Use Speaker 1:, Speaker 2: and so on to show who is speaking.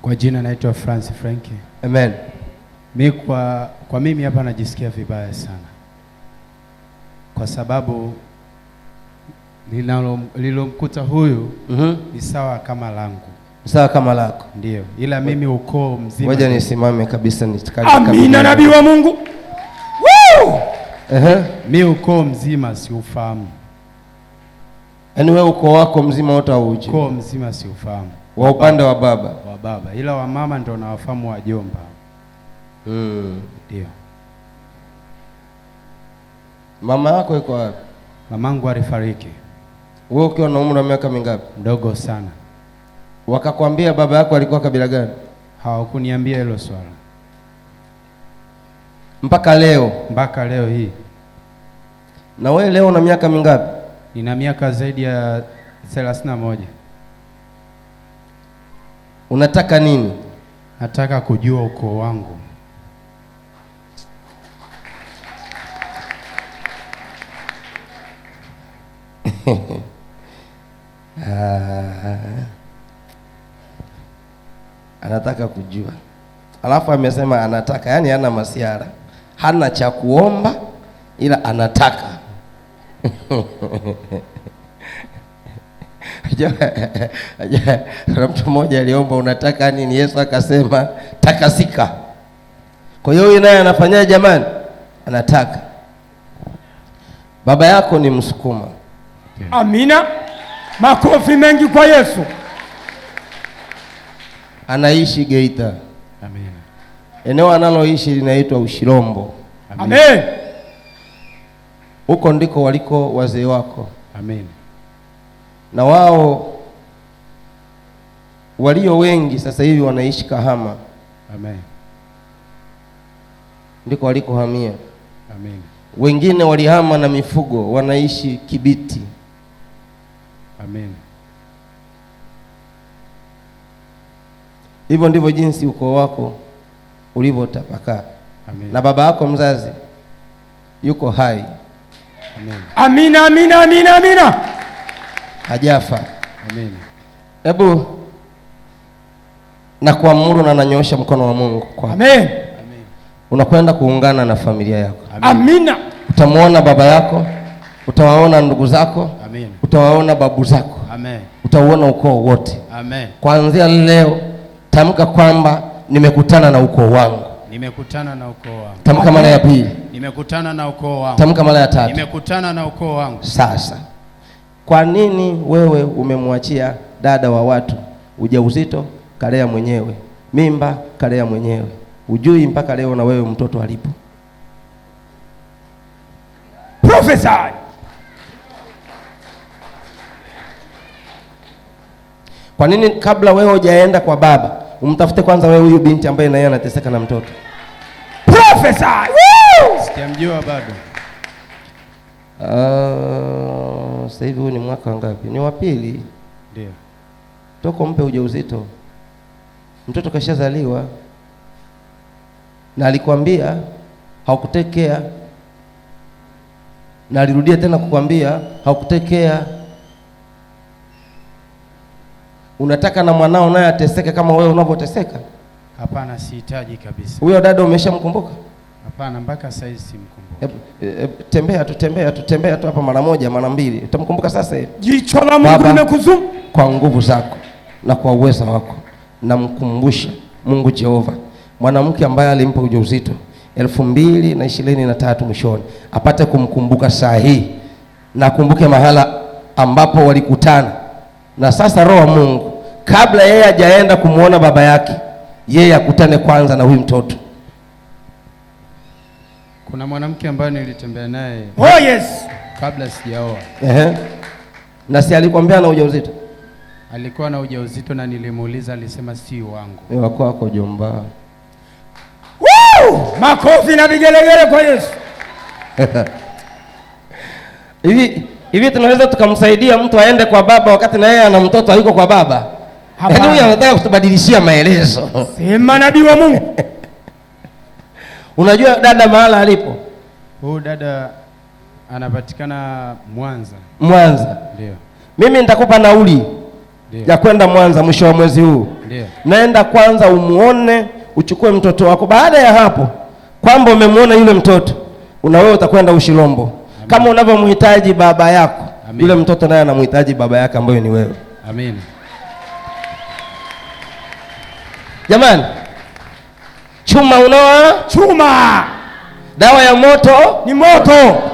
Speaker 1: Kwa jina naitwa Francis Frankie.
Speaker 2: Amen.
Speaker 1: Kwa mimi hapa najisikia vibaya sana, kwa sababu lilomkuta huyu ni sawa kama langu.
Speaker 2: Sawa kama lako.
Speaker 1: Ndio. Ila mimi ukoo mzima.
Speaker 2: Ngoja nisimame kabisa nitakali.
Speaker 3: Amina, nabii wa Mungu. Woo!
Speaker 1: Mimi ukoo mzima siufahamu.
Speaker 2: Yaani wewe ukoo wako mzima wote hauji?
Speaker 1: Ukoo mzima siufahamu.
Speaker 2: Wa upande wa baba?
Speaker 1: Wa baba. Ila wa mama ndio nawafahamu, wajomba. Ndio.
Speaker 2: Mama yako yuko wapi?
Speaker 1: Mamangu alifariki.
Speaker 2: Wewe ukiwa na umri wa miaka mingapi?
Speaker 1: Mdogo sana.
Speaker 2: Wakakwambia baba yako alikuwa kabila gani?
Speaker 1: Hawakuniambia hilo swala.
Speaker 2: Mpaka leo?
Speaker 1: Mpaka leo hii.
Speaker 2: Na wewe leo una miaka mingapi?
Speaker 1: Nina miaka zaidi ya 31.
Speaker 2: Unataka nini?
Speaker 1: Nataka kujua ukoo wangu.
Speaker 2: Anataka kujua. Alafu amesema anataka, yani hana masiara, hana cha kuomba, ila anataka. Kuna mtu mmoja aliomba unataka nini, Yesu akasema takasika. Kwa hiyo huyu naye anafanyaje jamani? Anataka. Baba yako ni Msukuma.
Speaker 3: Amina. Makofi mengi kwa Yesu.
Speaker 2: Anaishi Geita.
Speaker 1: Amina.
Speaker 2: Eneo analoishi linaitwa Ushirombo.
Speaker 3: Amen.
Speaker 2: Huko ndiko waliko wazee wako.
Speaker 1: Amen.
Speaker 2: Na wao walio wengi sasa hivi wanaishi Kahama.
Speaker 1: Amen.
Speaker 2: Ndiko walikohamia.
Speaker 1: Amen.
Speaker 2: Wengine walihama na mifugo, wanaishi Kibiti.
Speaker 1: Amen.
Speaker 2: Hivyo ndivyo jinsi ukoo wako ulivyotapakaa.
Speaker 1: Amen.
Speaker 2: Na baba yako mzazi yuko hai.
Speaker 1: Amen.
Speaker 3: Amina, amina, amina, amina.
Speaker 2: Hajafa.
Speaker 1: Amen.
Speaker 2: Hebu na kuamuru na nanyoosha mkono wa Mungu kwa.
Speaker 3: Amen.
Speaker 1: Amen.
Speaker 2: Unakwenda kuungana na familia yako.
Speaker 3: Amina.
Speaker 2: Utamuona baba yako, utawaona ndugu zako.
Speaker 1: Amen.
Speaker 2: Utawaona babu zako.
Speaker 1: Amen.
Speaker 2: Utauona ukoo wote.
Speaker 1: Amen.
Speaker 2: Kuanzia leo tamka kwamba nimekutana na ukoo wangu.
Speaker 1: Nimekutana na ukoo wangu.
Speaker 2: Tamka mara ya pili.
Speaker 1: Nimekutana na ukoo wangu.
Speaker 2: Tamka mara ya tatu.
Speaker 1: Nimekutana na ukoo wangu.
Speaker 2: Sasa, kwa nini wewe umemwachia dada wa watu ujauzito kalea mwenyewe, mimba kalea mwenyewe, ujui mpaka leo na wewe mtoto alipo?
Speaker 3: Prophesy.
Speaker 2: Kwa nini kabla wewe hujaenda kwa baba umtafute kwanza wewe huyu binti ambaye naye anateseka na mtoto?
Speaker 3: Prophesy.
Speaker 1: Sijamjua bado.
Speaker 2: Sasa hivi ni mwaka ngapi? Ni wa pili.
Speaker 1: Ndio.
Speaker 2: Toko mpe ujauzito. Mtoto kashazaliwa. Na alikwambia haukutekea. Na alirudia tena kukwambia haukutekea. Unataka na mwanao naye ateseke kama wewe unavyoteseka?
Speaker 1: Hapana, sihitaji kabisa.
Speaker 2: Huyo dada umeshamkumbuka?
Speaker 1: Hapana, mpaka sasa simkumbuki.
Speaker 2: Tembea tu hapa mara moja mara mbili. Utamkumbuka sasa hivi.
Speaker 3: Jicho la Mungu limekuzunguka.
Speaker 2: Kwa nguvu zako na kwa uwezo wako, namkumbusha Mungu Jehova, mwanamke ambaye alimpa ujauzito 2023 mwishoni, apate kumkumbuka saa hii na kumbuke mahala ambapo walikutana. Na sasa Roho wa Mungu, kabla yeye hajaenda kumuona baba yake, yeye akutane kwanza na huyu mtoto.
Speaker 1: Kuna mwanamke ambaye nilitembea naye.
Speaker 3: Oh yes.
Speaker 1: Kabla sijaoa.
Speaker 2: Na si alikwambia na ujauzito?
Speaker 1: Alikuwa na ujauzito na nilimuuliza, alisema si wangu.
Speaker 2: Ni wako jomba.
Speaker 3: Woo! Makofi na vigelegele kwa Yesu.
Speaker 2: Hivi tunaweza tukamsaidia mtu aende kwa baba wakati na yeye ana mtoto hayuko kwa baba? Yaani huyu anataka kutubadilishia maelezo.
Speaker 3: Sema nabii wa Mungu.
Speaker 2: Unajua dada mahala alipo?
Speaker 1: Huyu dada anapatikana Mwanza.
Speaker 2: Mwanza.
Speaker 1: Ndio.
Speaker 2: Mimi nitakupa nauli ya kwenda Mwanza mwisho wa mwezi huu.
Speaker 1: Ndiyo.
Speaker 2: Naenda kwanza umuone, uchukue mtoto wako. Baada ya hapo kwamba umemwona yule mtoto, wewe utakwenda Ushirombo. Amen. Kama unavyomhitaji baba yako. Amen. Yule mtoto naye anamhitaji baba yake ambaye ni wewe.
Speaker 1: Amen.
Speaker 2: Jamani, chuma unoa
Speaker 3: chuma,
Speaker 2: dawa ya moto
Speaker 3: ni moto.